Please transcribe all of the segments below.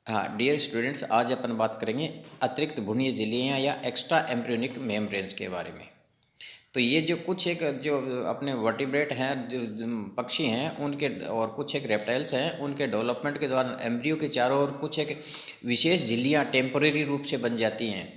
हाँ dear students, आज अपन बात करेंगे अतिरिक्त भ्रूणीय झिल्लियाँ या एक्स्ट्रा एम्ब्रियोनिक मेम्ब्रेन्स के बारे में। तो ये जो कुछ एक जो अपने वर्टिब्रेट हैं, जो पक्षी हैं उनके, और कुछ एक रेप्टाइल्स हैं उनके डेवलपमेंट के दौरान एम्ब्रियो के चारों ओर कुछ एक विशेष झिल्लियाँ टेम्परेरी रूप से बन जाती हैं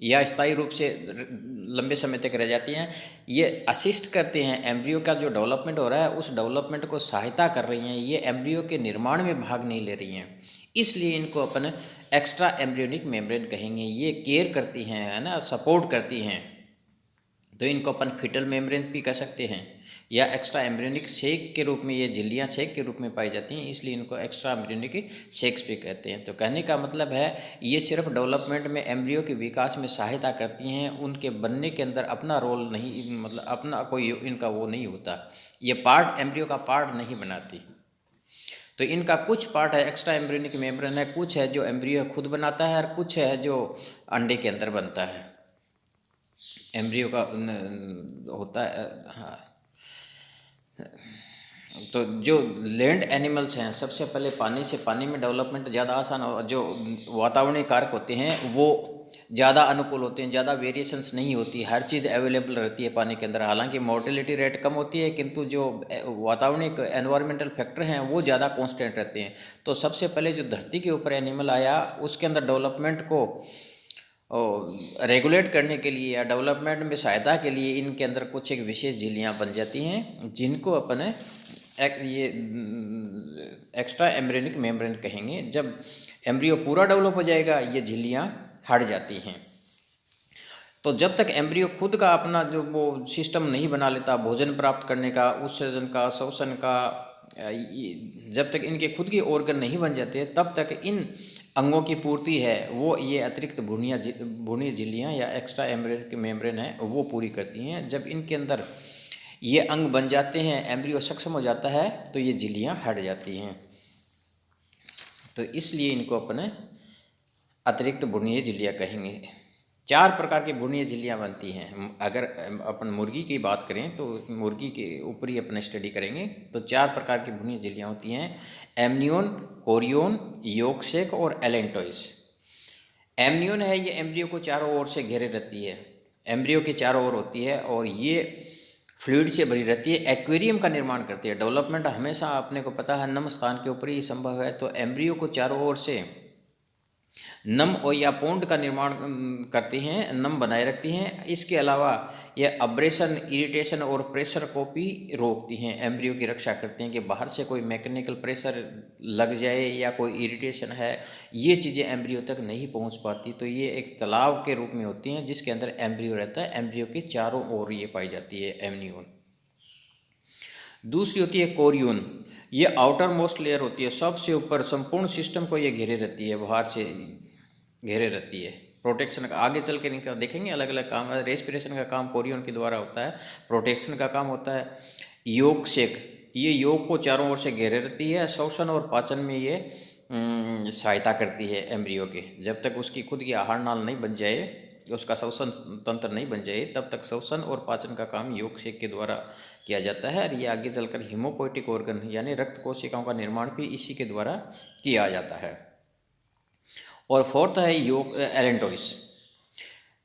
या स्थायी रूप से लंबे समय तक रह जाती हैं। ये असिस्ट करते हैं, एम्ब्रियो का जो डेवलपमेंट हो रहा है उस डेवलपमेंट को सहायता कर रही हैं, ये एम्ब्रियो के निर्माण में भाग नहीं ले रही हैं, इसलिए इनको अपन एक्स्ट्रा एम्ब्रियोनिक मेम्ब्रेन कहेंगे। ये केयर करती हैं, है ना, सपोर्ट करती हैं। तो इनको अपन फिटल मेम्ब्रेन भी कह सकते हैं या एक्स्ट्रा एम्ब्रियोनिक सेक के रूप में, ये झिल्लियाँ सेक के रूप में पाई जाती हैं, इसलिए इनको एक्स्ट्रा एम्ब्रियोनिक सेक्स भी कहते हैं। तो कहने का मतलब है ये सिर्फ डेवलपमेंट में, एम्ब्रियो के विकास में सहायता करती हैं, उनके बनने के अंदर अपना रोल नहीं, मतलब अपना कोई इनका वो नहीं होता, ये पार्ट एम्ब्रियो का पार्ट नहीं बनाती। तो इनका कुछ पार्ट है एक्स्ट्रा एम्ब्रियोनिक मेम्ब्रेन है, कुछ है जो एम्ब्रियो खुद बनाता है और कुछ है जो अंडे के अंदर बनता है, एम्ब्रियो का होता है। हाँ, तो जो लैंड एनिमल्स हैं, सबसे पहले पानी में डेवलपमेंट ज़्यादा आसान, और जो वातावरणीय कारक होते हैं वो ज़्यादा अनुकूल होते हैं, ज़्यादा वेरिएशंस नहीं होती, हर चीज़ अवेलेबल रहती है पानी के अंदर। हालांकि मोर्टेलिटी रेट कम होती है, किंतु जो वातावरणिक एनवायरमेंटल फैक्टर हैं वो ज़्यादा कांस्टेंट रहते हैं। तो सबसे पहले जो धरती के ऊपर एनिमल आया, उसके अंदर डेवलपमेंट को रेगुलेट करने के लिए या डेवलपमेंट में सहायता के लिए इनके अंदर कुछ एक विशेष झिल्लियाँ बन जाती हैं, जिनको अपन ये एक्स्ट्रा एम्ब्रियोनिक मेम्ब्रेन कहेंगे। जब एम्ब्रियो पूरा डेवलप हो जाएगा, ये झिल्लियाँ हट जाती हैं। तो जब तक एम्ब्रियो खुद का अपना जो वो सिस्टम नहीं बना लेता, भोजन प्राप्त करने का, उत्सर्जन का, श्वसन का, जब तक इनके खुद के ऑर्गन नहीं बन जाते, तब तक इन अंगों की पूर्ति है वो ये अतिरिक्त भ्रूणीय झिल्लियाँ या एक्स्ट्रा एम्ब्रियोनिक मेम्ब्रेन है वो पूरी करती हैं। जब इनके अंदर ये अंग बन जाते हैं, एम्ब्रियो सक्षम हो जाता है, तो ये झिल्लियाँ हट जाती हैं। तो इसलिए इनको अपने अतिरिक्त भ्रूणीय झिल्लियाँ कहेंगे। 4 प्रकार की भ्रूणीय झिल्लियाँ बनती हैं। अगर अपन मुर्गी की बात करें तो मुर्गी के ऊपर ही अपने स्टडी करेंगे, तो 4 प्रकार की भ्रूणीय झिल्लियाँ होती हैं: एमनियोन, कोरियोन, योगसेक और एलेंटोइस। एमनियोन है, ये एम्ब्रियो को चारों ओर से घेरे रहती है, एम्ब्रियो के चारों ओर होती है और ये फ्लूइड से भरी रहती है, एक्वेरियम का निर्माण करती है। डेवलपमेंट हमेशा अपने को पता है नम स्थान के ऊपर ही संभव है, तो एम्ब्रियो को चारों ओर से नम और या पोंड का निर्माण करती हैं, नम बनाए रखती हैं। इसके अलावा ये अब्रेशन, इरिटेशन और प्रेशर को भी रोकती हैं, एम्ब्रियो की रक्षा करती हैं कि बाहर से कोई मैकेनिकल प्रेशर लग जाए या कोई इरिटेशन है, ये चीज़ें एम्ब्रियो तक नहीं पहुंच पाती। तो ये एक तालाब के रूप में होती हैं जिसके अंदर एम्ब्रियो रहता है, एम्ब्रियो के चारों ओर ये पाई जाती है एमनियोन। दूसरी होती है कोरियोन, ये आउटर मोस्ट लेयर होती है, सबसे ऊपर संपूर्ण सिस्टम को ये घेरे रहती है, बाहर से घेरे रहती है। प्रोटेक्शन का आगे चल के इनका देखेंगे, अलग अलग काम है। रेस्पिरेशन का काम कोरियोन के द्वारा होता है, प्रोटेक्शन का काम होता है। योग शेक, ये योग को चारों ओर से घेरे रहती है, श्वसन और पाचन में ये सहायता करती है एम्ब्रियो के। जब तक उसकी खुद की आहार नाल नहीं बन जाए, उसका श्वसन तंत्र नहीं बन जाए, तब तक श्वसन और पाचन का काम योग शेक के द्वारा किया जाता है। और ये आगे चलकर हीमोपोएटिक ऑर्गन यानी रक्त कोशिकाओं का निर्माण भी इसी के द्वारा किया जाता है। और फोर्थ है योग एलेंटोइस,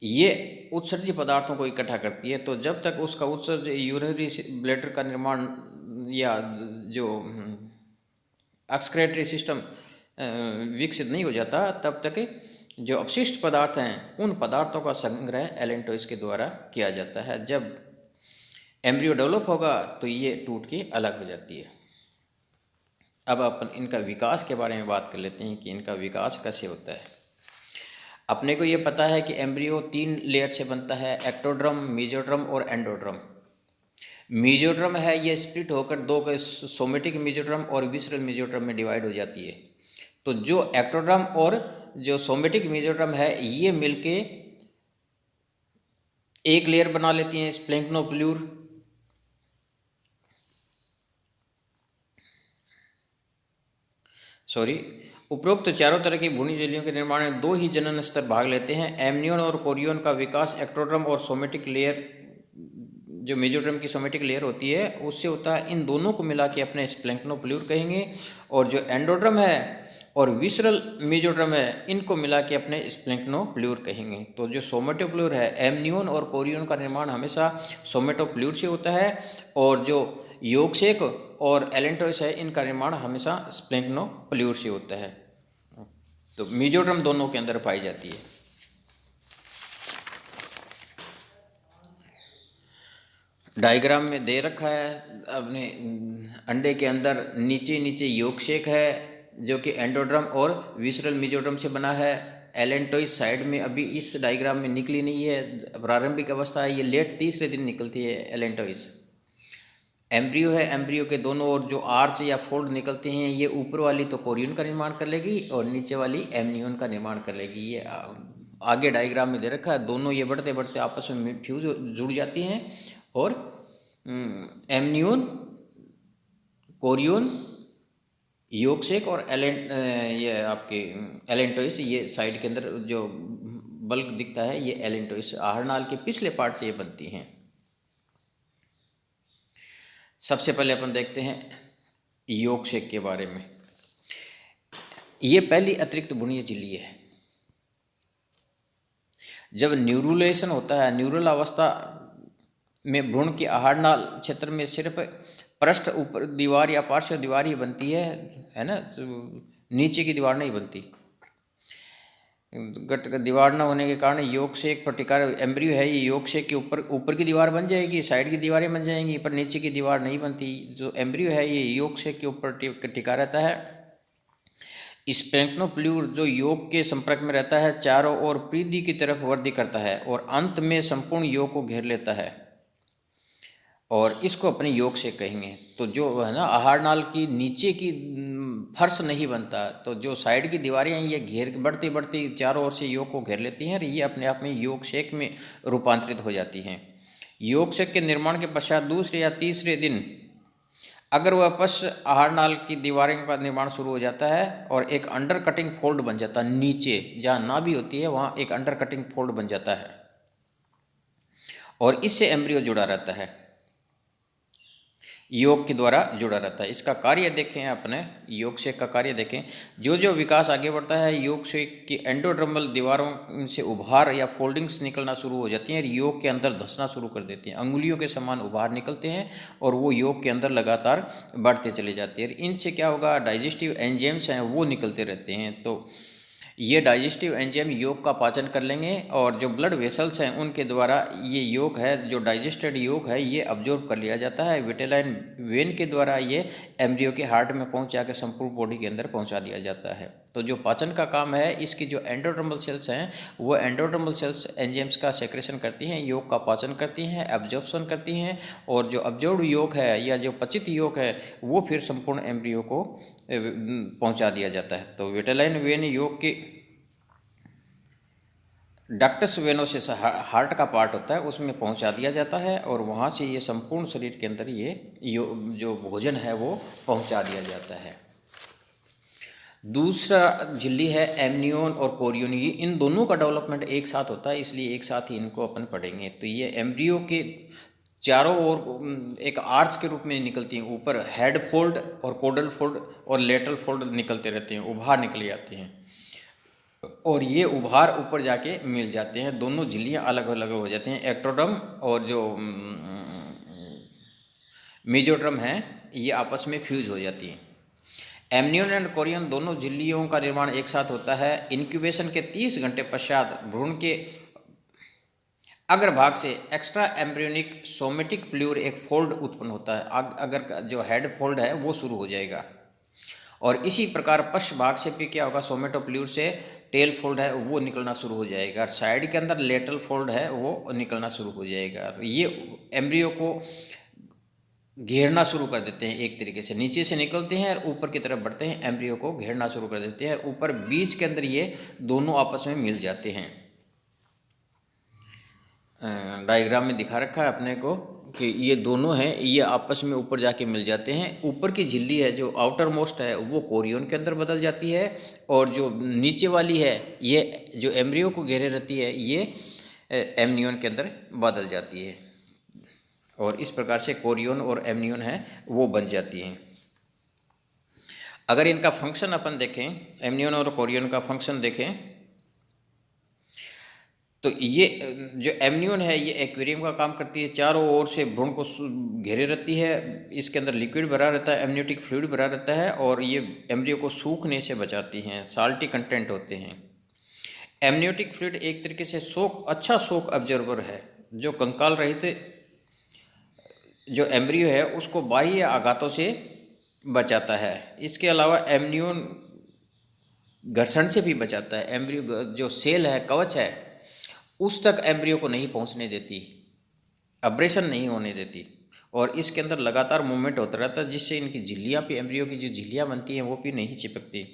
ये उत्सर्जी पदार्थों को इकट्ठा करती है। तो जब तक उसका उत्सर्ज यूरिनरी ब्लैडर का निर्माण या जो एक्सक्रेटरी सिस्टम विकसित नहीं हो जाता, तब तक जो अपशिष्ट पदार्थ हैं उन पदार्थों का संग्रह एलेंटोइस के द्वारा किया जाता है। जब एम्ब्रियो डेवलप होगा तो ये टूट के अलग हो जाती है। अब अपन इनका विकास के बारे में बात कर लेते हैं कि इनका विकास कैसे होता है। अपने को ये पता है कि एम्ब्रियो 3 लेयर से बनता है, एक्टोड्रम, मेसोड्रम और एंडोड्रम। मेसोड्रम है ये स्प्लिट होकर दो के सोमेटिक मेसोड्रम और विसरल मेसोड्रम में डिवाइड हो जाती है। तो जो एक्टोड्रम और जो सोमेटिक मेसोड्रम है ये मिलके एक लेयर बना लेती हैं, स्प्लैंक्नोप्ल्यूर। उपरोक्त चारों तरह की भ्रूणीय झिल्लियों के निर्माण में 2 ही जनन स्तर भाग लेते हैं। एमनियोन और कोरियोन का विकास एक्टोड्रम और सोमेटिक लेयर, जो मेसोड्रम की सोमेटिक लेयर होती है, उससे होता है। इन दोनों को मिला के अपने स्प्लैंक्नोप्ल्यूर कहेंगे। और जो एंडोड्रम है और विसरल मेसोडर्म है, इनको मिला के अपने स्प्लैंक्नोप्ल्यूर कहेंगे। तो जो सोमेटोप्ल्यूर है, एमनियोन और कोरियोन का निर्माण हमेशा सोमेटोप्ल्यूर से होता है, और जो योगसेक और एलेंटोइस है, इनका निर्माण हमेशा स्प्लैंक्नोप्ल्यूर से होता है। तो मेसोडर्म दोनों के अंदर पाई जाती है। डायग्राम में दे रखा है अपने अंडे के अंदर नीचे योगसेक है जो कि एंडोड्रम और विसरल मेसोडर्म से बना है। एलेंटोइस साइड में अभी इस डायग्राम में निकली नहीं है, प्रारंभिक अवस्था है, ये लेट तीसरे दिन निकलती है एलेंटोइस। एम्ब्रियो है, एम्ब्रियो के दोनों ओर जो आर्च या फोल्ड निकलते हैं, ये ऊपर वाली तो कोरियन का निर्माण कर लेगी और नीचे वाली एमनियोन का निर्माण कर लेगी। ये आगे डायग्राम में दे रखा है। दोनों ये बढ़ते बढ़ते आपस में फ्यूज जुड़ जाती हैं और एमनियोन, कोरियन, योगसेक और ये आपके एलेंटोइस, ये साइड के अंदर जो बल्क दिखता है ये एलेंटोइस आहारनाल के पिछले पार्ट से ये बनती हैं। सबसे पहले अपन देखते हैं योगसेक के बारे में। ये पहली अतिरिक्त भ्रूणीय झिल्ली है। जब न्यूरुलेशन होता है, न्यूरल अवस्था में भ्रूण के आहारनाल क्षेत्र में सिर्फ पृष्ठ ऊपर दीवार या पार्श्व दीवार ही बनती है ना, नीचे की दीवार नहीं बनती। गट दीवार न होने के कारण योगसेक प्रतिकार एम्ब्रियो है, ये योगसेक के ऊपर की दीवार बन जाएगी, साइड की दीवारें बन जाएंगी, पर नीचे की दीवार नहीं बनती। जो एम्ब्रियो है ये योगसेक के ऊपर टिका रहता है। स्प्लैंक्नोप्ल्यूर जो योग के संपर्क में रहता है, चारों ओर परिधि की तरफ वृद्धि करता है और अंत में संपूर्ण योग को घेर लेता है, और इसको अपने योगसेक कहेंगे। तो जो है ना आहारनाल की नीचे की फर्श नहीं बनता, तो जो साइड की दीवारें हैं ये घेर बढ़ती बढ़ती चारों ओर से योग को घेर लेती हैं और ये अपने आप में योगसेक में रूपांतरित हो जाती हैं। योगसेक के निर्माण के पश्चात दूसरे या तीसरे दिन अगर वह पश्च आहारनाल की दीवारें का निर्माण शुरू हो जाता है और एक अंडर कटिंग फोल्ड बन जाता है, नीचे जहाँ नाभि होती है वहाँ एक अंडर कटिंग फोल्ड बन जाता है और इससे एम्ब्रियो जुड़ा रहता है, योग के द्वारा जुड़ा रहता है। इसका कार्य देखें, अपने योगसेक का कार्य देखें। जो जो विकास आगे बढ़ता है, योगसेक की एंडोड्रमल दीवारों से उभार या फोल्डिंग्स निकलना शुरू हो जाती हैं और योग के अंदर धंसना शुरू कर देती हैं। अंगुलियों के समान उभार निकलते हैं और वो योग के अंदर लगातार बढ़ते चले जाते हैं। इनसे क्या होगा, डाइजेस्टिव एंजाइम्स हैं वो निकलते रहते हैं। तो ये डाइजेस्टिव एंजाइम योग का पाचन कर लेंगे और जो ब्लड वेसल्स हैं उनके द्वारा ये योग है, जो डाइजेस्टेड योग है, ये अब्जॉर्ब कर लिया जाता है। विटेलाइन वेन के द्वारा ये एम्ब्रियो के हार्ट में पहुंचा के संपूर्ण बॉडी के अंदर पहुंचा दिया जाता है। तो जो पाचन का काम है, इसकी जो एंडोड्रमल सेल्स हैं वो एंडोड्रमल सेल्स एंजाइम्स का सेक्रेशन करती हैं, योग का पाचन करती हैं, एब्जॉर्प्शन करती हैं, और जो अब्जॉर्ब्ड योग है या जो पचित योग है वो फिर संपूर्ण एम्ब्रियो को पहुंचा दिया जाता है। तो विटेलाइन वेन योग की डक्टस वेनोसिस हार्ट का पार्ट होता है उसमें पहुंचा दिया जाता है और वहाँ से ये संपूर्ण शरीर के अंदर ये जो भोजन है वो पहुंचा दिया जाता है। दूसरा झिल्ली है एमनियोन और कोरियोन। ये इन दोनों का डेवलपमेंट एक साथ होता है, इसलिए एक साथ ही इनको अपन पढ़ेंगे। तो ये एम्ब्रियो के चारों ओर एक आर्च के रूप में निकलती हैं, ऊपर हेड फोल्ड और कोडल फोल्ड और लेटरल फोल्ड निकलते रहते हैं, उभार निकल जाते हैं और ये उभार ऊपर जाके मिल जाते हैं। दोनों झिल्लियाँ अलग अलग हो जाती हैं। एक्टोडर्म और जो मेसोडर्म है ये आपस में फ्यूज हो जाती हैं। एमनियोन एंड कोरियन दोनों झिल्लियों का निर्माण एक साथ होता है। इंक्यूबेशन के 30 घंटे पश्चात भ्रूण के अग्रभाग से एक्स्ट्रा एम्ब्रियोनिक सोमेटिक प्ल्यूर एक फोल्ड उत्पन्न होता है। अगर जो हेड फोल्ड है वो शुरू हो जाएगा और इसी प्रकार पश्च भाग से भी क्या होगा, सोमेटोप्ल्यूर से टेल फोल्ड है वो निकलना शुरू हो जाएगा और साइड के अंदर लेटरल फोल्ड है वो निकलना शुरू हो जाएगा। ये एम्ब्रियो को घेरना शुरू कर देते हैं, एक तरीके से नीचे से निकलते हैं और ऊपर की तरफ बढ़ते हैं, एम्ब्रियो को घेरना शुरू कर देते हैं और ऊपर बीच के अंदर ये दोनों आपस में मिल जाते हैं। डायग्राम में दिखा रखा है अपने को कि ये दोनों हैं, ये आपस में ऊपर जाके मिल जाते हैं। ऊपर की झिल्ली है जो आउटर मोस्ट है वो कोरियन के अंदर बदल जाती है और जो नीचे वाली है ये जो एम्ब्रियो को घेरे रहती है ये एमनियोन के अंदर बदल जाती है और इस प्रकार से कोरियन और एमनियोन है वो बन जाती हैं। अगर इनका फंक्शन अपन देखें, एमनियन और कोरियन का फंक्शन देखें, तो ये जो एमनियन है ये एक्वेरियम का काम करती है, चारों ओर से भ्रूण को घेरे रहती है, इसके अंदर लिक्विड भरा रहता है, एमनियोटिक फ्लूइड भरा रहता है, और ये एम्ब्रियो को सूखने से बचाती हैं, साल्टी कंटेंट होते हैं। एमनियोटिक फ्लूइड एक तरीके से अच्छा शॉक ऑब्जर्वर है, जो कंकाल रहित जो एम्ब्रियो है उसको बाह्य आघातों से बचाता है। इसके अलावा एमनियन घर्षण से भी बचाता है, एम्ब्रियो जो सेल है, कवच है, उस तक एम्ब्रियो को नहीं पहुंचने देती, अब्रेशन नहीं होने देती, और इसके अंदर लगातार मूवमेंट होता रहता है, जिससे इनकी झिल्लियाँ भी, एम्ब्रियो की जो झिल्लियाँ बनती हैं वो भी नहीं चिपकती।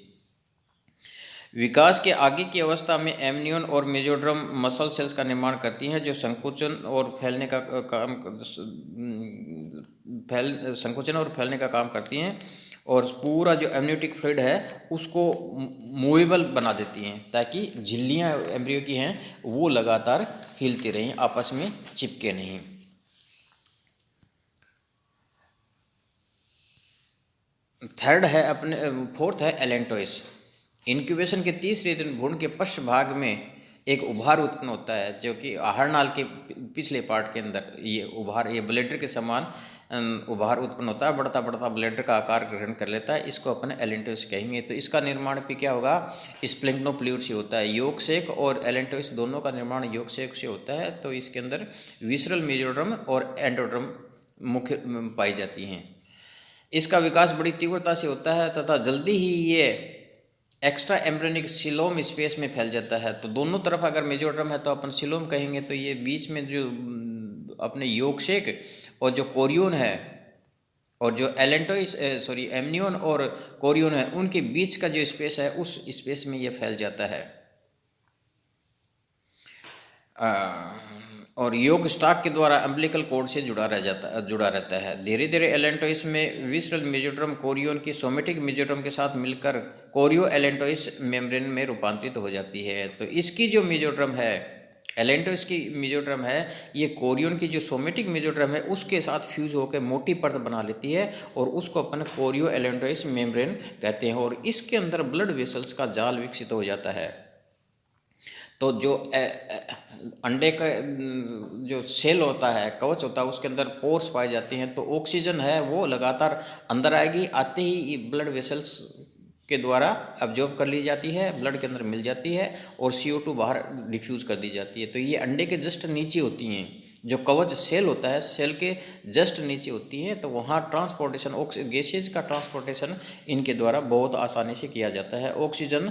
विकास के आगे की अवस्था में एमनियन और मेसोडर्म मसल सेल्स का निर्माण करती हैं, जो संकुचन और फैलने का काम करती हैं, और पूरा जो एमनियोटिक फ्लूइड है उसको मूवेबल बना देती हैं, ताकि झिल्लियाँ एम्ब्रियो की हैं वो लगातार हिलती रहें, आपस में चिपके नहीं। फोर्थ है एलेंटोइस। इंक्यूबेशन के 30वें दिन भ्रूण के पश्च भाग में एक उभार उत्पन्न होता है, जो कि आहार नाल के पिछले पार्ट के अंदर ये ब्लैडर के समान उभार उत्पन्न होता है, बढ़ता बढ़ता ब्लैडर का आकार ग्रहण कर लेता है। इसको अपन एलेंटोइस कहेंगे। तो इसका निर्माण भी क्या होगा, स्प्लेंक्नोप्ल्यूड से होता है। योग सेक और एलेंटोइस दोनों का निर्माण योग सेक से होता है। तो इसके अंदर विसरल मेसोडर्म और एंडोडर्म मुख्य पाई जाती हैं। इसका विकास बड़ी तीव्रता से होता है तथा जल्दी ही ये एक्स्ट्रा एम्ब्रियोनिक सिलोम स्पेस में फैल जाता है। तो दोनों तरफ अगर मेसोडर्म है तो अपन सिलोम कहेंगे। तो ये बीच में जो अपने योगशेक और जो कोरियन है और जो एमनियन और कोरियन है, उनके बीच का जो स्पेस है उस स्पेस में ये फैल जाता है। और योग स्टॉक के द्वारा अम्बिलिकल कॉर्ड से जुड़ा रहता है। धीरे धीरे एलेंटोइस में विसरल मेसोडर्म कोरियन की सोमेटिक मेसोडर्म के साथ मिलकर कोरियो एलेंटोइस मेम्ब्रेन में रूपांतरित हो जाती है। तो इसकी जो मेसोडर्म है, एलेंटोइस की मेसोडर्म है, ये कोरियन की जो सोमेटिक मेसोडर्म है उसके साथ फ्यूज होकर मोटी परत बना लेती है, और उसको अपन कोरियो एलेंटोइस मेम्ब्रेन कहते हैं। और इसके अंदर ब्लड वेसल्स का जाल विकसित हो जाता है। तो जो अंडे का जो सेल होता है, कवच होता है, उसके अंदर पोर्स पाए जाते हैं। तो ऑक्सीजन है वो लगातार अंदर आएगी, आते ही ब्लड वेसल्स के द्वारा अब्जॉर्ब कर ली जाती है, ब्लड के अंदर मिल जाती है, और CO2 बाहर डिफ्यूज़ कर दी जाती है। तो ये अंडे के जस्ट नीचे होती हैं, जो कवच सेल होता है सेल के जस्ट नीचे होती हैं। तो वहाँ ट्रांसपोर्टेशन गैसेज का ट्रांसपोर्टेशन इनके द्वारा बहुत आसानी से किया जाता है। ऑक्सीजन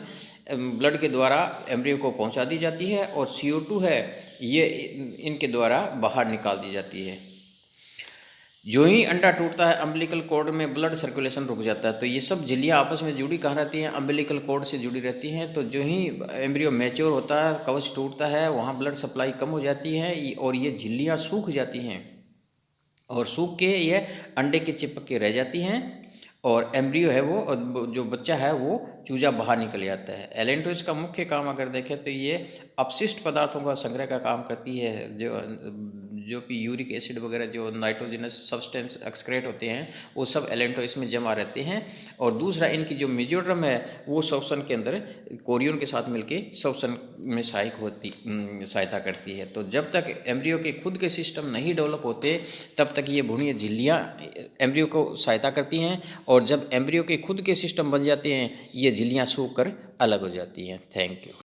ब्लड के द्वारा एम्ब्रियो को पहुँचा दी जाती है, और CO2 है ये इनके द्वारा बाहर निकाल दी जाती है। जो ही अंडा टूटता है, अम्बिलिकल कॉर्ड में ब्लड सर्कुलेशन रुक जाता है। तो ये सब झिल्लियाँ आपस में जुड़ी कहाँ रहती हैं, अम्बिलिकल कॉर्ड से जुड़ी रहती हैं। तो जो ही एम्ब्रियो मैच्योर होता है, कवच टूटता है, वहाँ ब्लड सप्लाई कम हो जाती है, और ये झिल्लियाँ सूख जाती हैं, और सूख के ये अंडे के चिपक के रह जाती हैं, और एम्ब्रियो है वो जो बच्चा है वो चूजा बाहर निकल जाता है। एलेंटोइस का मुख्य काम अगर देखें तो ये अपशिष्ट पदार्थों का संग्रह का काम करती है। जो भी यूरिक एसिड वगैरह जो नाइट्रोजनस सब्सटेंस एक्सक्रेट होते हैं वो सब एलेंटोइस में जमा रहते हैं। और दूसरा, इनकी जो मेसोडर्म है वो श्वसन के अंदर कोरियन के साथ मिलके श्वसन में सहायता करती है। तो जब तक एम्ब्रियो के खुद के सिस्टम नहीं डेवलप होते तब तक ये भ्रूणीय झिल्लियाँ एम्ब्रियो को सहायता करती हैं, और जब एम्ब्रियो के खुद के सिस्टम बन जाते हैं ये झिल्लियाँ सूख कर अलग हो जाती हैं। Thank you.